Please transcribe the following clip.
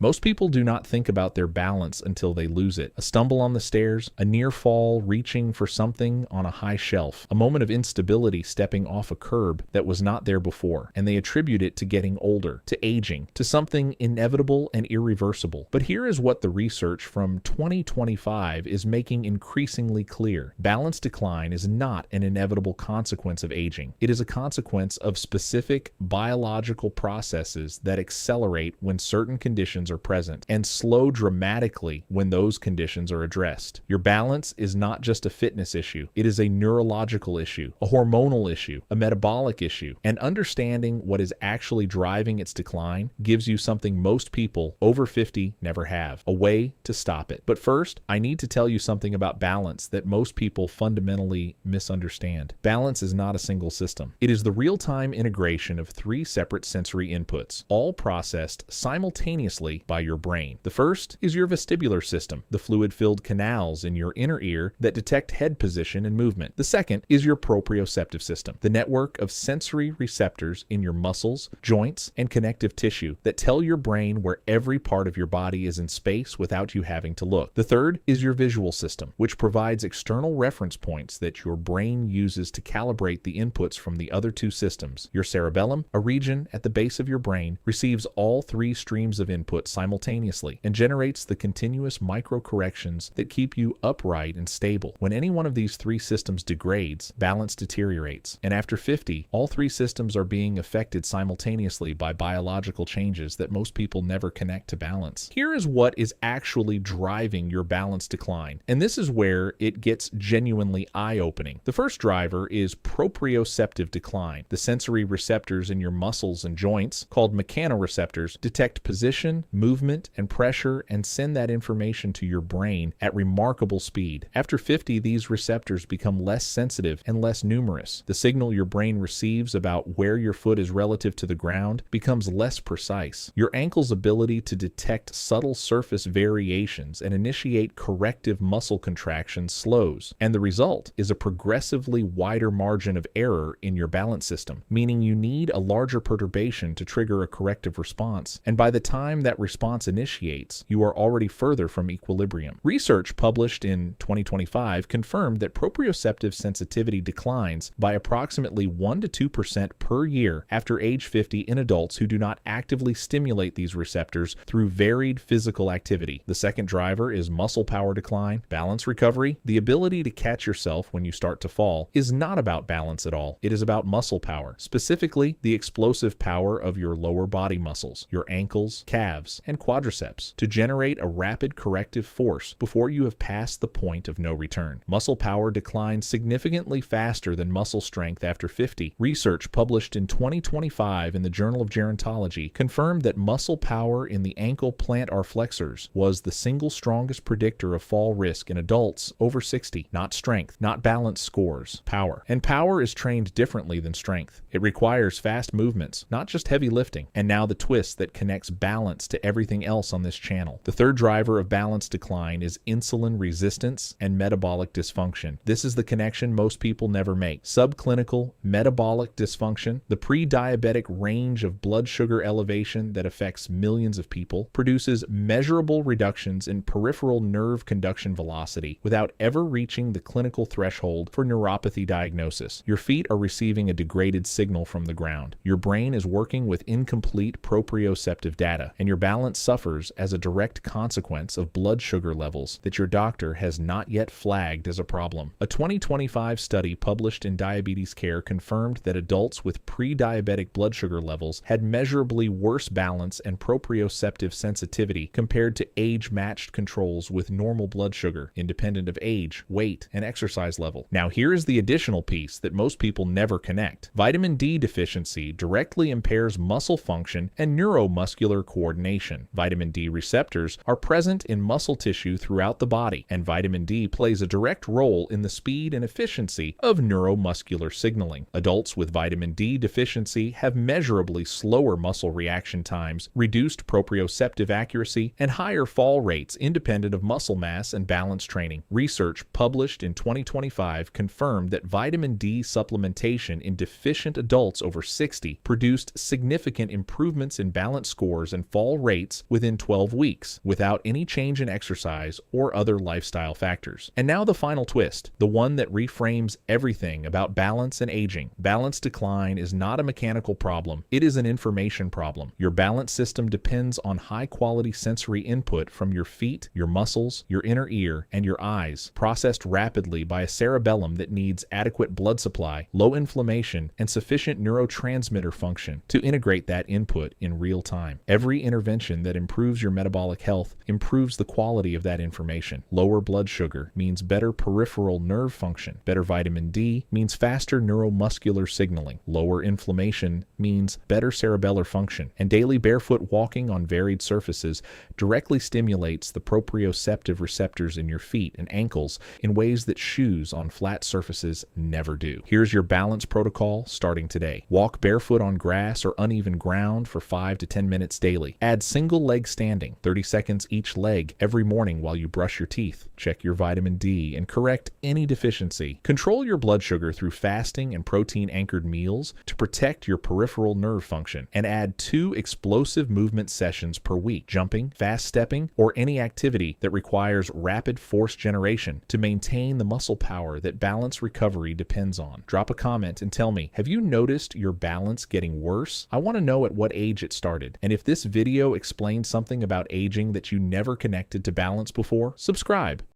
Most people do not think about their balance until they lose it. A stumble on the stairs, a near fall reaching for something on a high shelf, a moment of instability stepping off a curb that was not there before, and they attribute it to getting older, to aging, to something inevitable and irreversible. But here is what the research from 2025 is making increasingly clear. Balance decline is not an inevitable consequence of aging. It is a consequence of specific biological processes that accelerate when certain conditions are present and slow dramatically when those conditions are addressed. Your balance is not just a fitness issue. It is a neurological issue, a hormonal issue, a metabolic issue, and understanding what is actually driving its decline gives you something most people over 50 never have, a way to stop it. But first, I need to tell you something about balance that most people fundamentally misunderstand. Balance is not a single system. It is the real-time integration of three separate sensory inputs, all processed simultaneously by your brain. The first is your vestibular system, the fluid-filled canals in your inner ear that detect head position and movement. The second is your proprioceptive system, the network of sensory receptors in your muscles, joints, and connective tissue that tell your brain where every part of your body is in space without you having to look. The third is your visual system, which provides external reference points that your brain uses to calibrate the inputs from the other two systems. Your cerebellum, a region at the base of your brain, receives all three streams of input simultaneously and generates the continuous micro-corrections that keep you upright and stable. When any one of these three systems degrades, balance deteriorates. And after 50, all three systems are being affected simultaneously by biological changes that most people never connect to balance. Here is what is actually driving your balance decline, and this is where it gets genuinely eye-opening. The first driver is proprioceptive decline. The sensory receptors in your muscles and joints, called mechanoreceptors, detect position, movement, and pressure and send that information to your brain at remarkable speed. After 50, these receptors become less sensitive and less numerous. The signal your brain receives about where your foot is relative to the ground becomes less precise. Your ankle's ability to detect subtle surface variations and initiate corrective muscle contractions slows, and the result is a progressively wider margin of error in your balance system, meaning you need a larger perturbation to trigger a corrective response, and by the time that response initiates, you are already further from equilibrium. Research published in 2025 confirmed that proprioceptive sensitivity declines by approximately 1 to 2% per year after age 50 in adults who do not actively stimulate these receptors through varied physical activity. The second driver is muscle power decline. Balance recovery, the ability to catch yourself when you start to fall, is not about balance at all. It is about muscle power, specifically the explosive power of your lower body muscles, your ankles, calves, and quadriceps, to generate a rapid corrective force before you have passed the point of no return. Muscle power declines significantly faster than muscle strength after 50. Research published in 2025 in the Journal of Gerontology confirmed that muscle power in the ankle plantar flexors was the single strongest predictor of fall risk in adults over 60. Not strength, not balance scores, power. And power is trained differently than strength. It requires fast movements, not just heavy lifting. And now the twist that connects balance to everything else on this channel. The third driver of balance decline is insulin resistance and metabolic dysfunction. This is the connection most people never make. Subclinical metabolic dysfunction, the pre-diabetic range of blood sugar elevation that affects millions of people, produces measurable reductions in peripheral nerve conduction velocity without ever reaching the clinical threshold for neuropathy diagnosis. Your feet are receiving a degraded signal from the ground. Your brain is working with incomplete proprioceptive data, and your balance suffers as a direct consequence of blood sugar levels that your doctor has not yet flagged as a problem. A 2025 study published in Diabetes Care confirmed that adults with pre-diabetic blood sugar levels had measurably worse balance and proprioceptive sensitivity compared to age-matched controls with normal blood sugar, independent of age, weight, and exercise level. Now here is the additional piece that most people never connect. Vitamin D deficiency directly impairs muscle function and neuromuscular coordination. Vitamin D receptors are present in muscle tissue throughout the body, and vitamin D plays a direct role in the speed and efficiency of neuromuscular signaling. Adults with vitamin D deficiency have measurably slower muscle reaction times, reduced proprioceptive accuracy, and higher fall rates independent of muscle mass and balance training. Research published in 2025 confirmed that vitamin D supplementation in deficient adults over 60 produced significant improvements in balance scores and fall rates rates within 12 weeks without any change in exercise or other lifestyle factors. And now the final twist, the one that reframes everything about balance and aging. Balance decline is not a mechanical problem, it is an information problem. Your balance system depends on high-quality sensory input from your feet, your muscles, your inner ear, and your eyes, processed rapidly by a cerebellum that needs adequate blood supply, low inflammation, and sufficient neurotransmitter function to integrate that input in real time. Every intervention that improves your metabolic health improves the quality of that information. Lower blood sugar means better peripheral nerve function. Better vitamin D means faster neuromuscular signaling. Lower inflammation means better cerebellar function. And daily barefoot walking on varied surfaces directly stimulates the proprioceptive receptors in your feet and ankles in ways that shoes on flat surfaces never do. Here's your balance protocol starting today. Walk barefoot on grass or uneven ground for 5 to 10 minutes daily. Add single leg standing, 30 seconds each leg every morning while you brush your teeth. Check your vitamin D and correct any deficiency. Control your blood sugar through fasting and protein-anchored meals to protect your peripheral nerve function. And add 2 explosive movement sessions per week, jumping, fast stepping, or any activity that requires rapid force generation to maintain the muscle power that balance recovery depends on. Drop a comment and tell me, have you noticed your balance getting worse? I want to know at what age it started. And if this video explained something about aging that you never connected to balance before, subscribe.